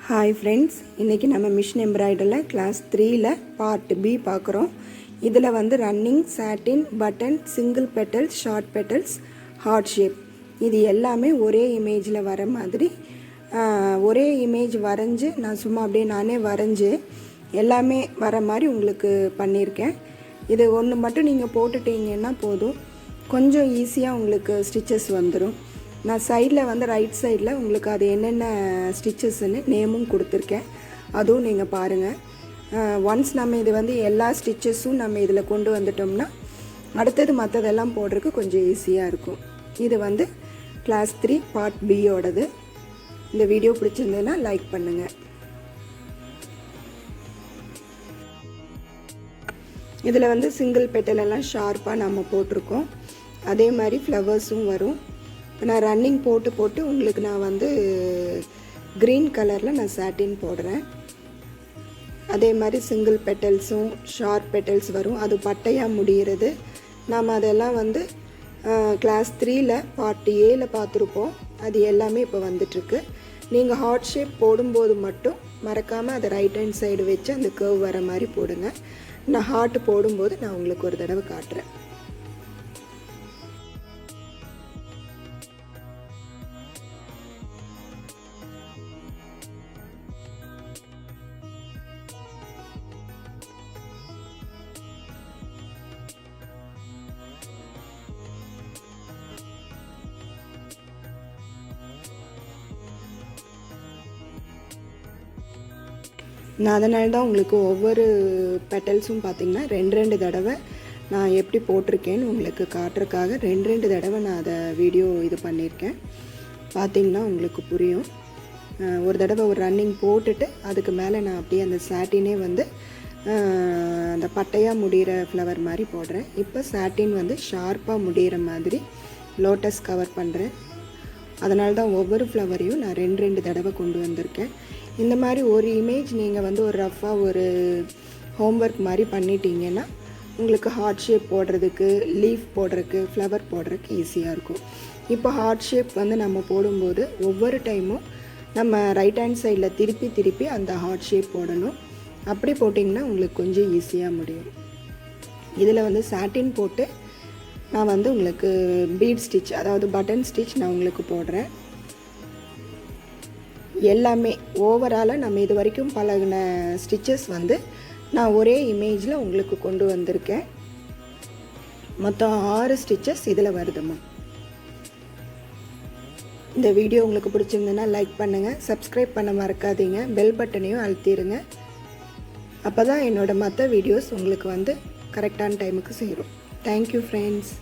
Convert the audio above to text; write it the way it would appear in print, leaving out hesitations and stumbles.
Hi friends, இன்னைக்கு நம்ம machine எம்ப்ராய்டரில கிளாஸ் 3ல பார்ட் B பார்க்குறோம். இதுல வந்து running, satin, button, single petals, short petals, heart shape இது எல்லாமே ஒரே இமேஜ்ல வர மாதிரி ஒரே இமேஜ் வரைஞ்சு நான் சும்மா அப்படியே நானே வரைஞ்சு எல்லாமே வர மாதிரி உங்களுக்கு பண்ணியிருக்கேன். இது ஒன்று மட்டும் நீங்கள் போட்டுட்டீங்கன்னா போதும், கொஞ்சம் ஈஸியாக உங்களுக்கு ஸ்டிச்சஸ் வந்துடும். நான் சைடில் வந்து ரைட் சைடில் உங்களுக்கு அது என்னென்ன ஸ்டிச்சஸ்ன்னு நேமும் கொடுத்துருக்கேன், அதுவும் நீங்கள் பாருங்கள். ஒன்ஸ் நம்ம இது வந்து எல்லா ஸ்டிச்சஸும் நம்ம இதில் கொண்டு வந்துட்டோம்னா அடுத்தது மற்றதெல்லாம் போடுறதுக்கு கொஞ்சம் ஈஸியாக இருக்கும். இது வந்து கிளாஸ் 3 பார்ட் பியோடது. இந்த வீடியோ பிடிச்சிருந்ததுன்னா லைக் பண்ணுங்கள். இதில் வந்து சிங்கிள் பெட்டலெல்லாம் ஷார்ப்பாக நம்ம போட்டிருக்கோம். அதே மாதிரி ஃப்ளவர்ஸும் வரும். இப்போ நான் ரன்னிங் போட்டு உங்களுக்கு நான் வந்து க்ரீன் கலரில் நான் சாட்டின் போடுறேன். அதே மாதிரி சிங்கிள் பெட்டல்ஸும் ஷார்ப் பெட்டல்ஸ் வரும், அது பட்டையாக முடிகிறது. நாம் அதெல்லாம் வந்து கிளாஸ் 3ல் பார்ட் ஏல பார்த்துருப்போம். அது எல்லாமே இப்போ வந்துட்டுருக்கு. நீங்கள் ஹார்ட் ஷேப் போடும்போது மட்டும் மறக்காமல் அதை ரைட் ஹேண்ட் சைடு வச்சு அந்த கர்வ் வர மாதிரி போடுங்க. நான் ஹார்ட் போடும்போது நான் உங்களுக்கு ஒரு தடவை காட்டுறேன். நான் அதனால தான் உங்களுக்கு ஒவ்வொரு பெட்டல்ஸும் பார்த்திங்கன்னா ரெண்டு தடவை நான் எப்படி போட்டிருக்கேன்னு உங்களுக்கு காட்டுறதுக்காக ரெண்டு தடவை நான் அதை வீடியோ இது பண்ணியிருக்கேன். பார்த்திங்கன்னா உங்களுக்கு புரியும். ஒரு தடவை ஒரு ரன்னிங் போட்டுட்டு அதுக்கு மேலே நான் அப்படியே அந்த சாட்டினே வந்து அந்த பட்டையாக முடிகிற ஃப்ளவர் மாதிரி போடுறேன். இப்போ சாட்டின் வந்து ஷார்ப்பாக முடிகிற மாதிரி லோட்டஸ் கவர் பண்ணுறேன். அதனால தான் ஒவ்வொரு ஃப்ளவரையும் நான் ரெண்டு தடவை கொண்டு வந்திருக்கேன். இந்த மாதிரி ஒரு இமேஜ் நீங்கள் வந்து ஒரு ரஃப்பாக ஒரு ஹோம்ஒர்க் மாதிரி பண்ணிட்டீங்கன்னா உங்களுக்கு ஹார்ட் ஷேப் போடுறதுக்கு, லீஃப் போடுறதுக்கு, ஃப்ளவர் போடுறதுக்கு ஈஸியாக இருக்கும். இப்போ ஹார்ட் ஷேப் வந்து நம்ம போடும்போது ஒவ்வொரு டைமும் நம்ம ரைட் ஹேண்ட் சைடில் திருப்பி அந்த ஹார்ட் ஷேப் போடணும். அப்படி போட்டிங்கன்னா உங்களுக்கு கொஞ்சம் ஈஸியாக முடியும். இதில் வந்து சாட்டின் போட்டு நான் வந்து உங்களுக்கு பீட் ஸ்டிச், அதாவது பட்டன் ஸ்டிச் நான் உங்களுக்கு போடுறேன். எல்லாமே ஓவராலாக நம்ம இது வரைக்கும் பழகின ஸ்டிச்சஸ் வந்து நான் ஒரே இமேஜில் உங்களுக்கு கொண்டு வந்திருக்கேன். மொத்தம் 6 ஸ்டிச்சஸ் இதில் வருதுமா. இந்த வீடியோ உங்களுக்கு பிடிச்சிருந்ததுன்னா லைக் பண்ணுங்கள், சப்ஸ்கிரைப் பண்ண மறக்காதீங்க, பெல் பட்டனையும் அழுத்திடுங்க. அப்போ தான் என்னோடய மற்ற வீடியோஸ் உங்களுக்கு வந்து கரெக்டான டைமுக்கு சேரும். Thank you friends.